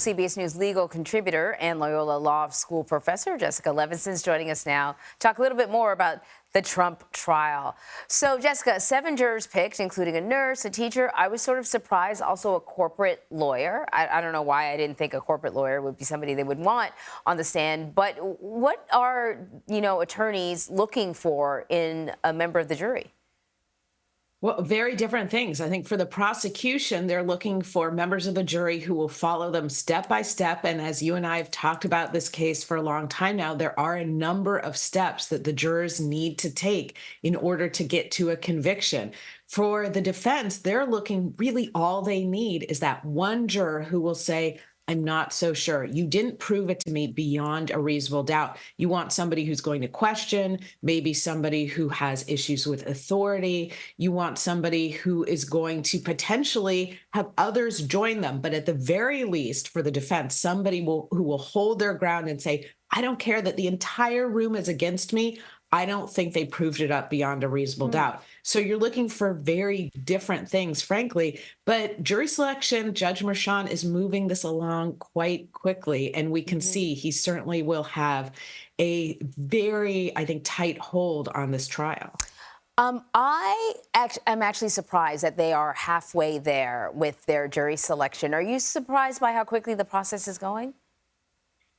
CBS News legal contributor and Loyola Law School professor Jessica Levinson is joining us now. Talk a little bit more about the Trump trial. So, Jessica, 7 jurors picked, including a nurse, a teacher. I was sort of surprised, also a corporate lawyer. I don't know why I didn't think a corporate lawyer would be somebody they would want on the stand. But what are, attorneys looking for in a member of the jury? Well, very different things. I think for the prosecution, they're looking for members of the jury who will follow them step by step. And as you and I have talked about this case for a long time now, there are a number of steps that the jurors need to take in order to get to a conviction. For the defense, they're looking really all they need is that one juror who will say, I'm not so sure. You didn't prove it to me beyond a reasonable doubt. You want somebody who's going to question, maybe somebody who has issues with authority. You want somebody who is going to potentially have others join them. But at the very least, for the defense, somebody who will hold their ground and say, I don't care that the entire room is against me. I don't think they proved it up beyond a reasonable doubt. So you're looking for very different things, frankly. But jury selection, Judge Merchan is moving this along quite quickly. And we can see he certainly will have a very, I think, tight hold on this trial. I'm actually surprised that they are halfway there with their jury selection. Are you surprised by how quickly the process is going?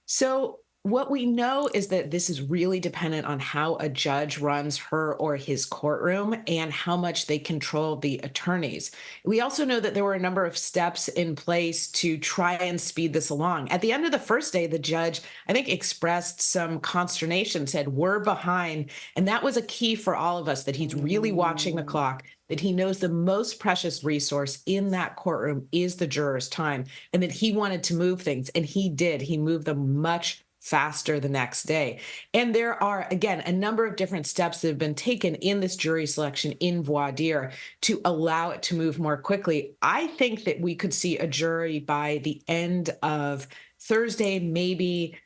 So what we know is that this is really dependent on how a judge runs her or his courtroom and how much they control the attorneys. We also know that there were a number of steps in place to try and speed this along. At the end of the first day, the judge, I think, expressed some consternation, said, we're behind. And that was a key for all of us, that he's really watching the clock, that he knows the most precious resource in that courtroom is the jurors' time, and that he wanted to move things. And he did. He moved them much faster the next day. And there are, again, a number of different steps that have been taken in this jury selection in voir dire to allow it to move more quickly. I think that we could see a jury by the end of Thursday, maybe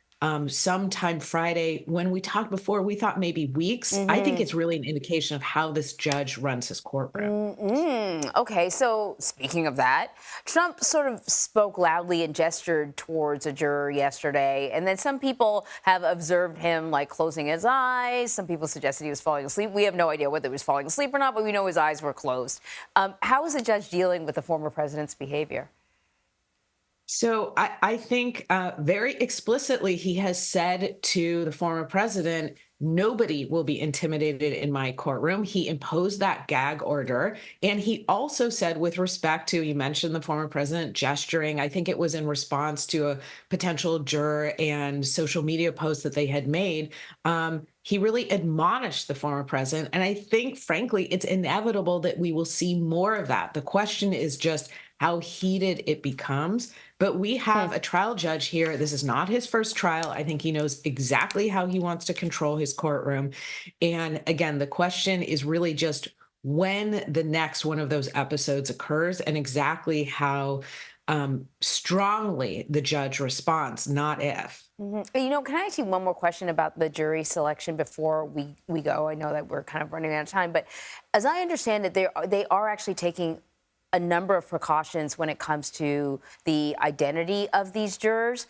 sometime Friday. When we talked before, we thought maybe weeks. I think it's really an indication of how this judge runs his courtroom. Okay, so speaking of that, Trump sort of spoke loudly and gestured towards a juror yesterday, and then some people have observed him like closing his eyes. Some people suggested he was falling asleep. We have no idea whether he was falling asleep or not, but we know his eyes were closed. How is the judge dealing with the former president's behavior? So I think very explicitly he has said to the former president, nobody will be intimidated in my courtroom. He imposed that gag order. And he also said, with respect to, you mentioned the former president gesturing, I think it was in response to a potential juror and social media post that they had made. He really admonished the former president. And I think, frankly, it's inevitable that we will see more of that. The question is just how heated it becomes. But we have a trial judge here. This is not his first trial. I think he knows exactly how he wants to control his courtroom. And again, the question is really just when the next one of those episodes occurs and exactly how strongly the judge responds, not if. Can I ask you one more question about the jury selection before we go? I know that we're kind of running out of time, but as I understand it, they are actually taking a number of precautions when it comes to the identity of these jurors,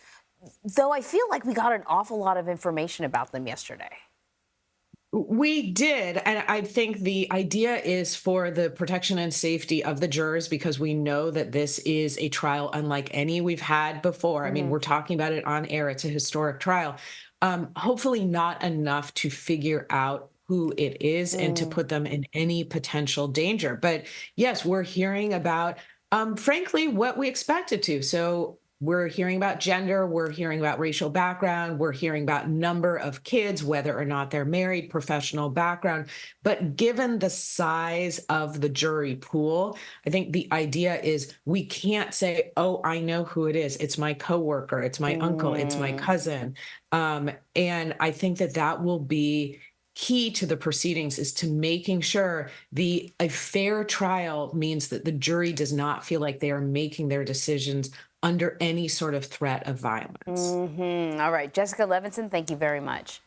though I feel like we got an awful lot of information about them yesterday. We did. And I think the idea is for the protection and safety of the jurors, because we know that this is a trial unlike any we've had before. I mean, we're talking about it on air. It's a historic trial. Hopefully not enough to figure out who it is and to put them in any potential danger. But yes, we're hearing about, frankly, what we expected to. So we're hearing about gender, we're hearing about racial background, we're hearing about number of kids, whether or not they're married, professional background. But given the size of the jury pool, I think the idea is we can't say, oh, I know who it is. It's my coworker, it's my uncle, it's my cousin. And I think that will be key to the proceedings, is to making sure a fair trial means that the jury does not feel like they are making their decisions under any sort of threat of violence. All right. Jessica Levinson, thank you very much.